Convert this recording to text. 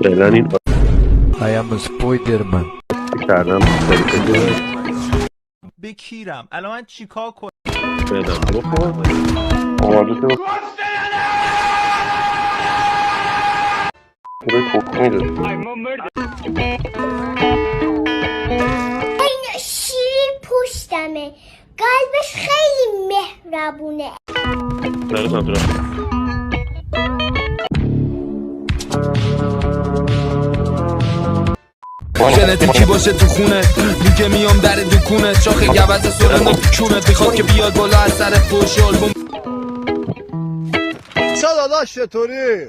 فعلا این I am a Spider-Man. کردم بکیرم الان من چیکار کنم؟ فعلا بخور آماده تو برای کوک میده این شیر پشتمه، قلبش خیلی مهربونه. داره سمت ژنتیکی باشه تو خونه دیگه میام در دکونه چاخ گوز سرنده کونه میخواد که بیاد بالا از سر فوش آلبوم داداش چطوری؟